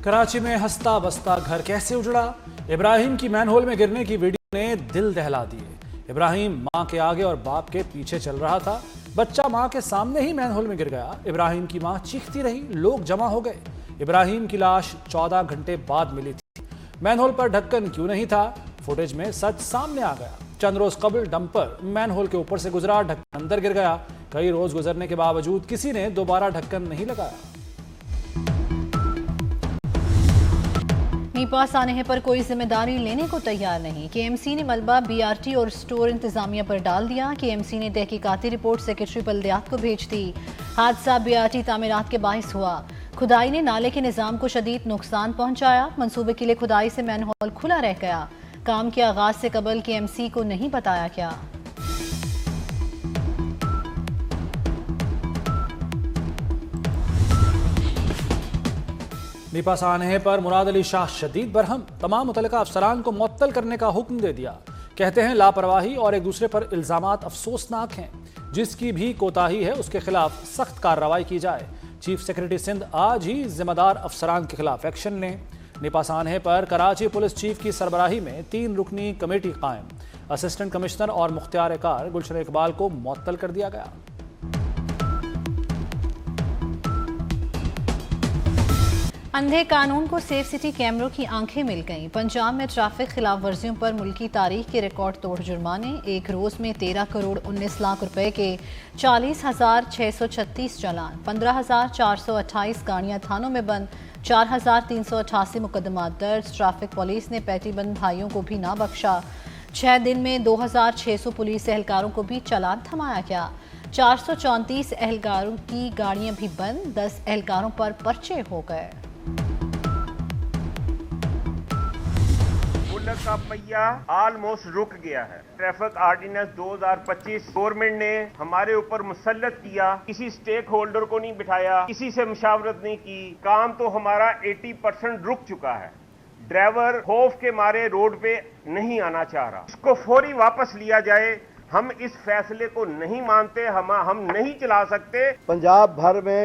कराची में हंसता बसता घर कैसे उजड़ा? इब्राहिम की मैनहोल में गिरने की वीडियो ने दिल दहला दिए। इब्राहिम मां के आगे और बाप के पीछे चल रहा था। बच्चा मां के सामने ही मैनहोल में गिर गया। इब्राहिम की मां चीखती रही, लोग जमा हो गए। इब्राहिम की लाश 14 घंटे बाद मिली थी। मैनहोल पर ढक्कन क्यों नहीं था? फुटेज में सच सामने आ गया। चंद रोज कबल डंपर मैनहोल के ऊपर से गुजरा, ढक्कन अंदर गिर गया। कई रोज गुजरने के बावजूद किसी ने दोबारा ढक्कन नहीं लगाया। पास आने पर कोई जिम्मेदारी लेने को तैयार नहीं। केएमसी ने मलबा बीआरटी और स्टोर इंतजामिया पर डाल दिया। केएमसी ने तहकीकाती रिपोर्ट सेक्रेटरी बल्दियात को भेज दी। हादसा बीआरटी तामीरात के बाइस हुआ। खुदाई ने नाले के निजाम को शदीद नुकसान पहुंचाया। मंसूबे के लिए खुदाई से मैनहोल खुला रह गया। काम के आगाज से कबल केएमसी को नहीं बताया गया। पास आने पर मुराद अली शाह शदीद बरहम, तमाम मुतल्लिका अफसरान को मुअत्तल करने का हुक्म दे दिया। कहते हैं लापरवाही और एक दूसरे पर इल्जामात अफसोसनाक हैं। जिसकी भी कोताही है उसके खिलाफ सख्त कार्रवाई की जाए। चीफ सेक्रेटरी सिंध आज ही जिम्मेदार अफसरान के खिलाफ एक्शन लें। निपास आने पर कराची पुलिस चीफ की सरबराही में 3 रुकनी कमेटी कायम। असिस्टेंट कमिश्नर और मुख्तियार कार गुलशन इकबाल को मुअत्तल कर दिया गया। अंधे कानून को सेफ सिटी कैमरों की आंखें मिल गईं। पंजाब में ट्रैफिक खिलाफ वर्जियों पर मुल्की तारीख के रिकॉर्ड तोड़ जुर्माने। एक रोज में 13 करोड़ 19 लाख रुपए के 40,636 चालान, 15,428 गाड़ियां थानों में बंद, 4,388 मुकदमात दर्ज। ट्रैफिक पुलिस ने पैटीबंद भाइयों को भी ना बख्शा। 6 दिन में 2,600 पुलिस एहलकारों को भी चालान थमाया गया। 434 एहलकारों की गाड़ियां भी बंद, 10 एहलकारों पर पर्चे हो गए। का पहिया ऑलमोस्ट रुक गया है। ट्रैफिक ऑर्डिनेंस 2025 गवर्नमेंट ने हमारे ऊपर मुसल्लत किया। किसी स्टेक होल्डर को नहीं बिठाया, किसी से मुशावरत नहीं की। काम तो हमारा 80% रुक चुका है। ड्राइवर खौफ के मारे रोड पे नहीं आना चाह रहा। इसको फौरी वापस लिया जाए। हम इस फैसले को नहीं मानते। हम नहीं चला सकते। पंजाब भर में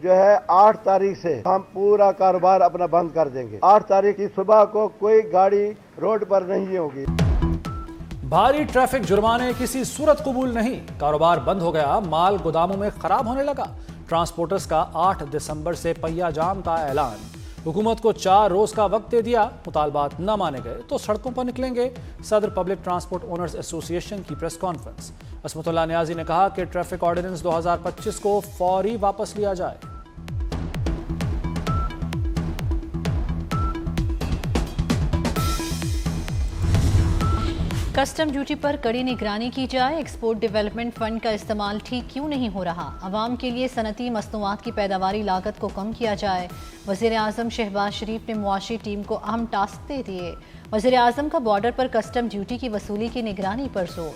जो है 8 तारीख से हम पूरा कारोबार अपना बंद कर देंगे। 8 तारीख की सुबह को कोई गाड़ी रोड पर नहीं होगी। भारी ट्रैफिक जुर्माने किसी सूरत कबूल नहीं। कारोबार बंद हो गया। माल गोदामों में खराब होने लगा। ट्रांसपोर्टर्स का 8 दिसंबर से पहिया जाम का ऐलान। हुकूमत को 4 रोज का वक्त दे दिया। मुतालबात न माने गए तो सड़कों पर निकलेंगे। सदर पब्लिक ट्रांसपोर्ट ओनर्स एसोसिएशन की प्रेस कॉन्फ्रेंस। असमतुल्लाह नियाजी ने कहा कि ट्रैफिक ऑर्डिनेंस 2025 को फौरी वापस लिया जाए। कस्टम ड्यूटी पर कड़ी निगरानी की जाए। एक्सपोर्ट डेवलपमेंट फंड का इस्तेमाल ठीक क्यों नहीं हो रहा? अवाम के लिए सनती मसनूआत की पैदावारी लागत को कम किया जाए। वज़ीर आज़म शहबाज शरीफ ने मुआशी टीम को अहम टास्क दे दिए। वज़ीर आज़म का बॉर्डर पर कस्टम ड्यूटी की वसूली की निगरानी पर जोर।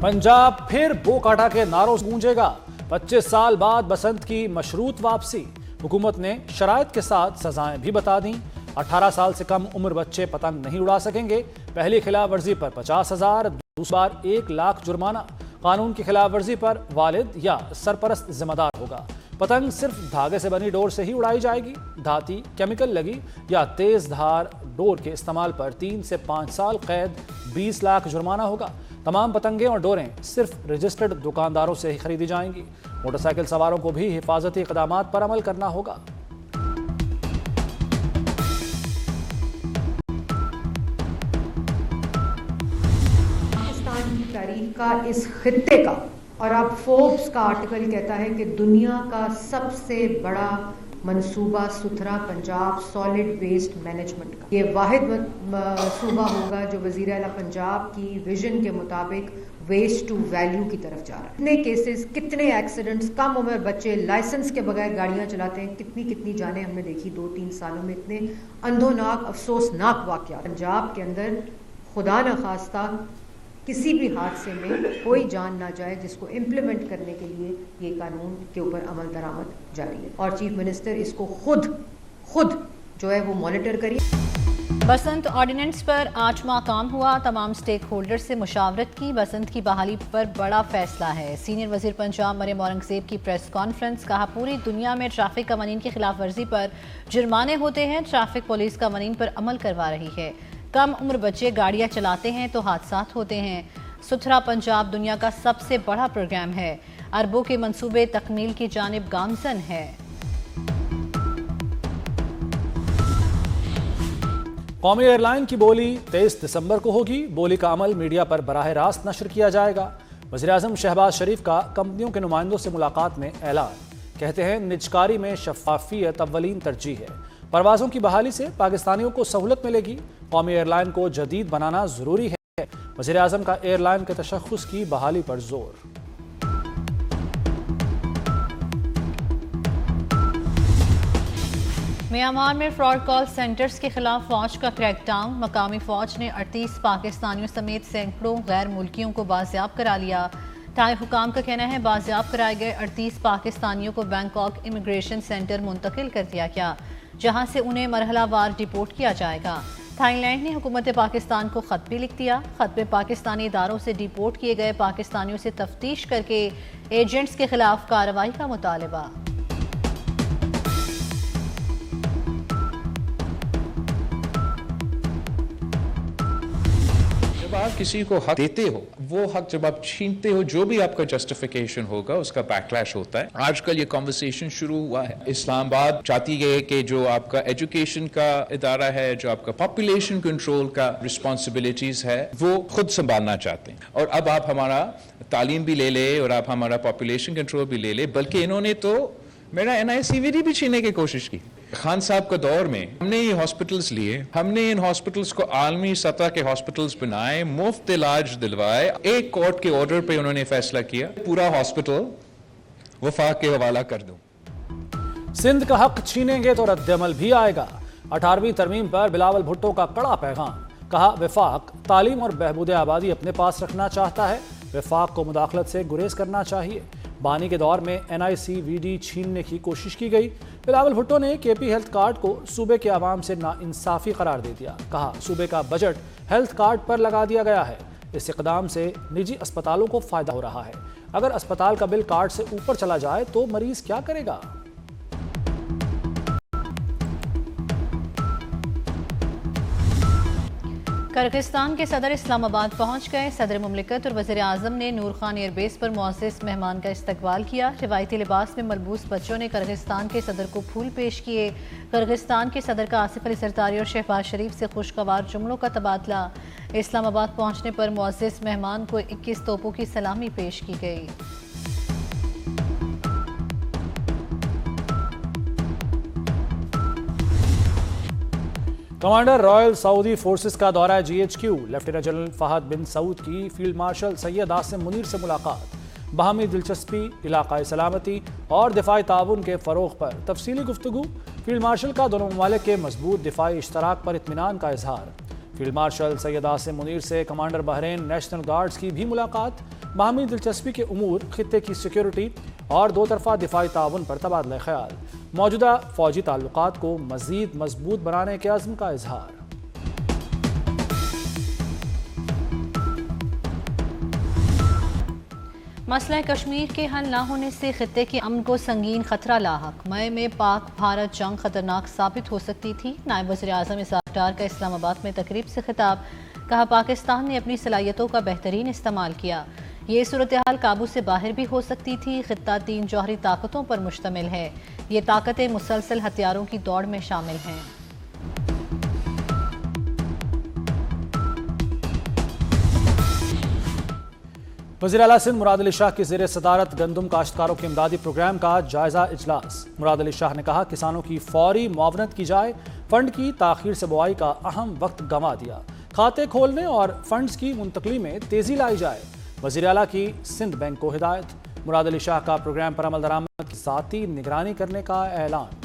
पंजाब फिर बो काटा के नारों से गूंजेगा। 25 साल बाद बसंत की मशरूत वापसी। हुकूमत ने शराइत के साथ सजाएं भी बता दी। 18 साल से कम उम्र बच्चे पतंग नहीं उड़ा सकेंगे। पहली खिलाफ वर्जी पर 50,000, दूसरी बार 1 लाख जुर्माना। कानून की खिलाफ वर्जी पर वालिद या सरपरस्त जिम्मेदार होगा। पतंग सिर्फ धागे से बनी डोर से ही उड़ाई जाएगी। धाती, केमिकल लगी या तेज धार डोर के इस्तेमाल पर 3 से 5 साल कैद, 20 लाख जुर्माना होगा। तमाम पतंगें और डोरें सिर्फ रजिस्टर्ड दुकानदारों से ही खरीदी जाएंगी। मोटरसाइकिल सवारों को भी हिफाजती इक़दामात पर अमल करना होगा। पाकिस्तान की तारीख का, इस खित्ते का, और अब फोर्ब्स का आर्टिकल कहता है कि दुनिया का सबसे बड़ा मंसूबा सुथरा पंजाब सॉलिड वेस्ट मैनेजमेंट का। ये वाहिद सूबा होगा जो वज़ीर आला पंजाब की विजन के मुताबिक वेस्ट टू वैल्यू की तरफ जा रहा है। कितने केसेस, कितने एक्सीडेंट्स, कम उम्र बच्चे लाइसेंस के बगैर गाड़ियां चलाते हैं। कितनी जानें हमने देखी 2-3 सालों में। इतने अंधोनाक अफसोसनाक वाक़यात पंजाब के अंदर। खुदा न खास्ता किसी भी हादसे में कोई जान ना जाए, जिसको इम्प्लीमेंट करने के लिए ये कानून के ऊपर अमल दरामद जारी है। और चीफ मिनिस्टर इसको खुद जो है वो मॉनिटर करिए। बसंत ऑर्डिनेंस पर 8 माह काम हुआ, तमाम स्टेक होल्डर से मुशावरत की। बसंत की बहाली पर बड़ा फैसला है। सीनियर वजीर पंजाब मरियम औरंगजेब की प्रेस कॉन्फ्रेंस, कहा पूरी दुनिया में ट्रैफिक कवानीन की खिलाफ वर्जी पर जुर्माने होते हैं, ट्रैफिक पुलिस कवानीन पर अमल करवा रही है। कम उम्र बच्चे गाड़ियां चलाते हैं तो हादसात होते हैं। सुथरा पंजाब दुनिया का सबसे बड़ा प्रोग्राम है, अरबों के मंसूबे तकमील की जानिब गामजन है। कौमी एयरलाइन की बोली 23 दिसंबर को होगी। बोली का अमल मीडिया पर बराह रास्त नशर किया जाएगा। वज़ीर-ए-आज़म शहबाज शरीफ का कंपनियों के नुमाइंदों से मुलाकात में ऐलान, कहते हैं निजकारी में शफाफियत अव्वलीन तरजीह है। परवाज़ों की बहाली से पाकिस्तानियों को सहूलत मिलेगी। कौमी एयरलाइन को जदीद बनाना ज़रूरी है। वज़ीर-ए-आज़म का एयरलाइन के तशख़्ख़ुस की बहाली पर जोर। म्यांमार में फ्रॉड कॉल सेंटर्स के खिलाफ फौज का क्रैकडाउन। मकामी फौज ने 38 पाकिस्तानियों समेत सैकड़ों गैर मुल्कियों को बाजियाब करा लिया। थाई हुकाम का कहना है बाजियाब कराए गए 38 पाकिस्तानियों को बैंकॉक इमिग्रेशन सेंटर मुंतकिल कर दिया गया, जहां से उन्हें मरहलावार डिपोर्ट किया जाएगा। थाईलैंड ने हुकूमत पाकिस्तान को खत भी लिख दिया। खत में पाकिस्तानी इदारों से डिपोर्ट किए गए पाकिस्तानियों से तफ्तीश करके एजेंट्स के खिलाफ कार्रवाई का मुतालबा। जब आप किसी को हक देते हो, वो हक जब आप छीनते हो, जो भी आपका जस्टिफिकेशन होगा उसका बैकलैश होता है। आजकल ये कॉन्वर्सेशन शुरू हुआ है। इस्लामाबाद चाहती है कि जो आपका एजुकेशन का इदारा है, जो आपका पॉपुलेशन कंट्रोल का रिस्पॉन्सिबिलिटीज है, वो खुद संभालना चाहते हैं। और अब आप हमारा तालीम भी ले ले और आप हमारा पॉपुलेशन कंट्रोल भी ले ले, बल्कि इन्होंने तो मेरा NICVD भी छीनने की कोशिश की। खान साहब के दौर में हमने ये हॉस्पिटल्स लिए, हमने इन हॉस्पिटल्स को आलमी सतह के हॉस्पिटल्स बनाए, मुफ्त इलाज दिलवाए। एक कोर्ट के ऑर्डर पे उन्होंने फैसला किया पूरा हॉस्पिटल वफाक के हवाला कर दूं। सिंध का हक छीनेंगे तो रद्द-ए-अमल भी आएगा। 18वीं तरमीम पर बिलावल भुट्टो का कड़ा पैगाम, कहा वफाक तालीम और बहबूद आबादी अपने पास रखना चाहता है, वफाक को मुदाखलत से गुरेज करना चाहिए। बानी के दौर में NICVD छीनने की कोशिश की गई। बिलावल भुट्टो ने KP हेल्थ कार्ड को सूबे के आवाम से नाइंसाफी करार दे दिया। कहा सूबे का बजट हेल्थ कार्ड पर लगा दिया गया है। इस इकदाम से निजी अस्पतालों को फायदा हो रहा है। अगर अस्पताल का बिल कार्ड से ऊपर चला जाए तो मरीज क्या करेगा? किर्गिस्तान के सदर इस्लामाबाद पहुंच गए। सदर मुमलिकत और वज़ीर आज़म ने नूर खान एयरबेस पर मुअज़्ज़ज़ मेहमान का इस्तकबाल किया। रिवायती लिबास में मलबूस बच्चों ने किर्गिस्तान के सदर को फूल पेश किए। किर्गिस्तान के सदर का आसिफ अली सरतारी और शहबाज शरीफ से खुशगवार जुमलों का तबादला। इस्लामाबाद पहुंचने पर मुअज़्ज़ज़ मेहमान को 21 तोपों की सलामी पेश की गई। कमांडर रॉयल सऊदी फोर्सेस का दौरा GHQ। लेफ्टिनेंट जनरल फहद बिन सऊद की फील्ड मार्शल सैयद आसिम मुनीर से मुलाकात। बाहमी दिलचस्पी, इलाकाई सलामती और दिफाई ताउन के फ़रोग़ पर तफसीली गुफ्तगू। फील्ड मार्शल का दोनों ममालिक के मजबूत दिफाई इश्तराक पर इत्मीनान का इजहार। फील्ड मार्शल सैयद आसिम मुनीर से कमांडर बहरीन नेशनल गार्ड्स की भी मुलाकात। बाहमी दिलचस्पी के उमूर, खित्ते की सिक्योरिटी और दो तरफा दिफाई ताउन पर तबादला ख्याल। मौजूदा फौजी ताल्लुकात को मजीद मजबूत बनाने के अज़्म का इजहार। मसला कश्मीर के हल न होने से खित्ते के अमन को संगीन खतरा लाहक। मई में पाक भारत जंग खतरनाक साबित हो सकती थी। नायब वज़ीर आज़म इसहाक डार का इस्लामाबाद में तकरीब से खिताब, कहा पाकिस्तान ने अपनी सलाहियतों का बेहतरीन इस्तेमाल किया। ये सूरत हाल काबू से बाहर भी हो सकती थी। खित्ता 3 जौहरी ताकतों पर मुश्तमिल है। ये ताकतें मुसलसल हथियारों की दौड़ में शामिल हैं। वज़ीर आला सिंध मुराद अली शाह की ज़ेर सदारत गंदम काश्तकारों के इमदादी प्रोग्राम का जायजा इजलास। मुराद अली शाह ने कहा किसानों की फौरी मुआवनत की जाए। फंड की ताखीर से बुआई का अहम वक्त गंवा दिया। खाते खोलने और फंड्स की मुंतकली में तेजी लाई जाए। वज़ीर आला की सिंध बैंक को हिदायत। मुराद अली शाह का प्रोग्राम पर अमल दरामद की ज़ाती निगरानी करने का ऐलान।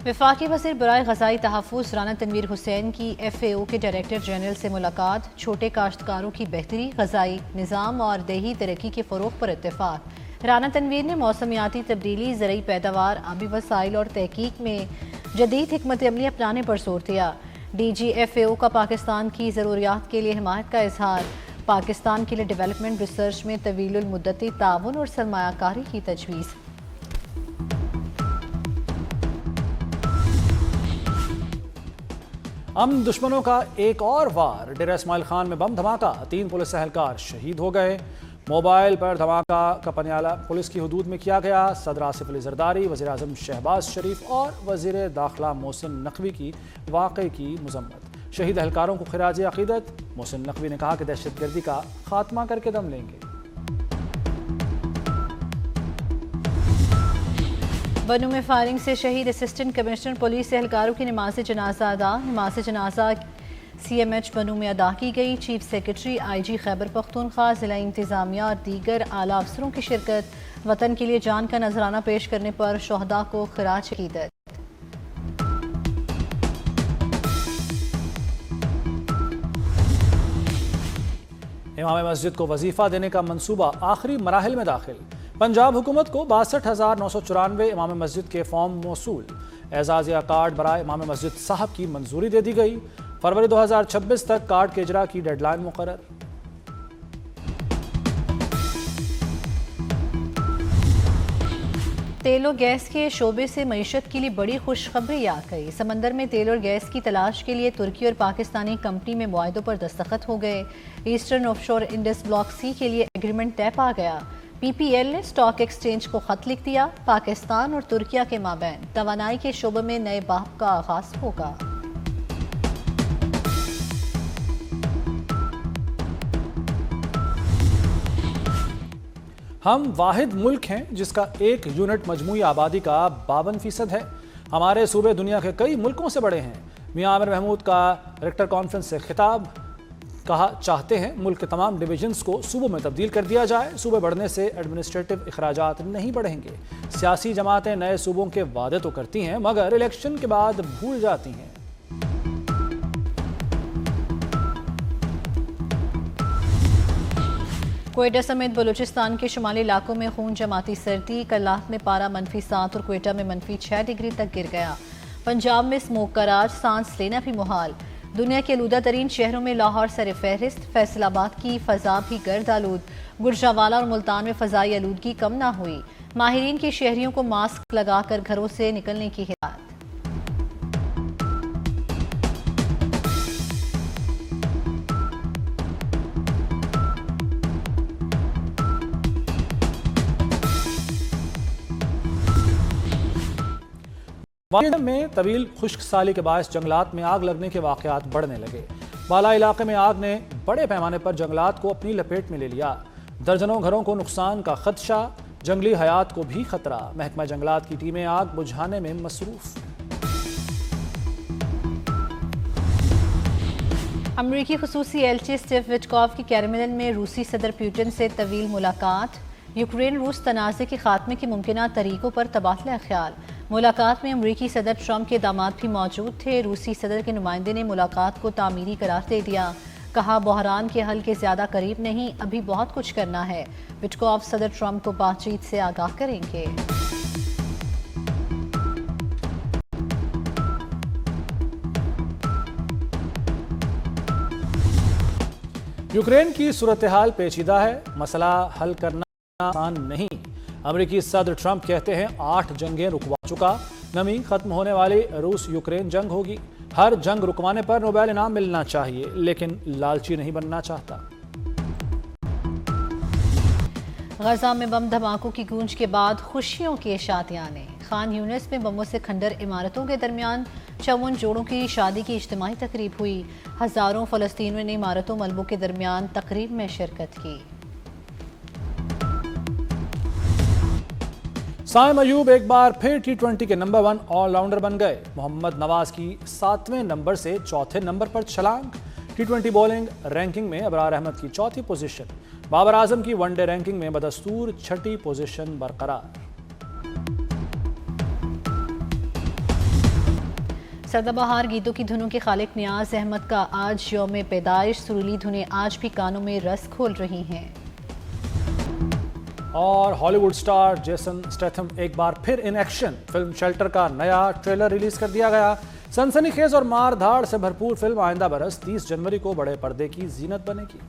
वफाकी वज़ीर बराए ग़ज़ाई तहफ़्फ़ुज़ राना तनवीर हुसैन की FAO के डायरेक्टर जनरल से मुलाकात। छोटे काश्तकारों की बेहतरी, ग़ज़ाई निज़ाम और देही तरक्की के फ़रोग़ पर इत्तेफ़ाक। राना तनवीर ने मौसमियाती तब्दीली, ज़रूरी पैदावार, आबी वसाइल और तहकीक में जदीद हिकमत अमली अपनाने पर जोर दिया। DGFAO का पाकिस्तान की ज़रूरियात के लिए हिमायत का इजहार। पाकिस्तान के लिए डेवलपमेंट रिसर्च में तवीलुल मुद्दती ताउन और सरमायाकारी की तजवीज़। अमन दुश्मनों का एक और वार। डेरा इस्माइल खान में बम धमाका, 3 पुलिस एहलकार शहीद हो गए। मोबाइल पर धमाका का पनियाला पुलिस की हुदूद में किया गया। सदर आसिफ अली जरदारी, वज़ीर आज़म शहबाज शरीफ और वज़ीर दाखिला मोहसिन नकवी की वाक़े की मज़म्मत। शहीद एहलकारों को खिराज अक़ीदत। मोहसिन नकवी ने कहा कि दहशतगर्दी का खात्मा करके दम लेंगे। बनू में फायरिंग से शहीद असिस्टेंट कमिश्नर पुलिस एहलकारों की नमाज जनाजा अदा। नमाज जनाजा CMH बनू में अदा की गई। Chief secretary IG Khyber Pakhtunkhwa, ज़िला इंतज़ामिया और दीगर आला अफसरों की शिरकत। वतन के लिए जान का नजराना पेश करने पर शोहदा को खिराज अक़ीदत। इमाम मस्जिद को वजीफा देने का मंसूबा आखिरी मराहिल में दाखिल। पंजाब हुकूमत को 62,994 इमाम मस्जिद के फॉर्म मौसूल। एजाज़िया कार्ड बराए इमाम मस्जिद साहब की मंजूरी दे दी गई। फरवरी 2026 तक कार्ड के इजरा की डेडलाइन मुकर्रर। तेल और गैस के शोबे से मईशत के लिए बड़ी खुशखबरी आ गई। समंदर में तेल और गैस की तलाश के लिए तुर्की और पाकिस्तानी कंपनी में मुआहदों पर दस्तखत हो गए। Eastern offshore Indus block C के लिए एग्रीमेंट तय पा गया। PPL ने स्टॉक एक्सचेंज को खत लिख दिया। पाकिस्तान और तुर्किया के माबैन तवानाई के शोबे में नए बाब का आगाज होगा। हम वाहिद मुल्क हैं जिसका 1 यूनिट मजमूई आबादी का 52% है। हमारे सूबे दुनिया के कई मुल्कों से बड़े हैं। मियां आमिर महमूद का रेक्टर कॉन्फ्रेंस से खिताब। कहा चाहते हैं मुल्क के तमाम डिवीजन्स को सूबों में तब्दील कर दिया जाए। सूबे बढ़ने से एडमिनिस्ट्रेटिव अखराजात नहीं बढ़ेंगे। सियासी जमातें नए सूबों के वादे तो करती हैं मगर इलेक्शन के बाद भूल जाती हैं। क्वेटा समेत बलूचिस्तान के शुमाली इलाकों में खून जमाती सर्दी। कल्लात में पारा -7 और क्वेटा में -6 डिग्री तक गिर गया। पंजाब में स्मोक का राज, सांस लेना भी मुहाल। दुनिया के आलूदा तरीन शहरों में लाहौर सर फहरिस्त। फैसलाबाद की फजा भी गर्द आलूद। गुजरावाला और मुल्तान में फजाई आलूदगी कम ना हुई। माहिरीन की शहरियों को मास्क लगाकर घरों से निकलने की हिदायत। वादियों में तवील खुश्क साली के बायस जंगलात में आग लगने के वाकयात बढ़ने लगे। बाला इलाके में आग ने बड़े पैमाने पर जंगलात को अपनी लपेट में ले लिया। दर्जनों घरों को नुकसान का खदशा, जंगली हयात को भी खतरा। महकमा जंगलात की टीमें आग बुझाने में मसरूफ। अमरीकी खुसूसी एलची स्टीव विटकॉफ की कैरमेलन में रूसी सदर पुतिन से तवील मुलाकात। यूक्रेन रूस तनाज़े के खात्मे के मुमकिन तरीकों पर तबादला ख्याल। मुलाकात में अमरीकी सदर ट्रंप के दामाद भी मौजूद थे। रूसी सदर के नुमाइंदे ने मुलाकात को तामीरी करार दे दिया। कहा बहरान के हल के ज्यादा करीब नहीं, अभी बहुत कुछ करना है। विटकॉफ सदर ट्रंप को बातचीत से आगाह करेंगे। यूक्रेन की सूरत हाल पेचीदा है, मसला हल करना आसान नहीं। अमरीकी सदर ट्रंप कहते हैं 8 जंगें रुकवा चुका। नमी खत्म होने वाली रूस यूक्रेन जंग होगी। हर जंग रुकवाने पर नोबेल इनाम मिलना चाहिए, लेकिन लालची नहीं बनना चाहता। गजा में बम धमाकों की गूंज के बाद खुशियों की शादियाने। खान यूनिस में बमों से खंडर इमारतों के दरमियान 54 जोड़ों की शादी की इज्तिमाई तकरीब हुई। हजारों फलस्तीनियों ने इमारतों मलबों के दरमियान तकरीब में शिरकत की। साइम अयूब एक बार फिर T20 के नंबर 1 ऑलराउंडर बन गए। मोहम्मद नवाज की 7वें नंबर से 4थे नंबर पर छलांग। T20 बॉलिंग रैंकिंग में अबरार अहमद की 4थी पोजीशन। बाबर आजम की वनडे रैंकिंग में बदस्तूर 6ठी पोजीशन बरकरार। सदाबहार गीतों की धुनों के खालिक नियाज अहमद का आज यौम पैदाइश। सुरीली धुनें आज भी कानों में रस खोल रही हैं। और हॉलीवुड स्टार जेसन स्टेथम एक बार फिर इन एक्शन। फिल्म शेल्टर का नया ट्रेलर रिलीज कर दिया गया। सनसनीखेज और मार धाड़ से भरपूर फिल्म आइंदा बरस 30 जनवरी को बड़े पर्दे की जीनत बनेगी।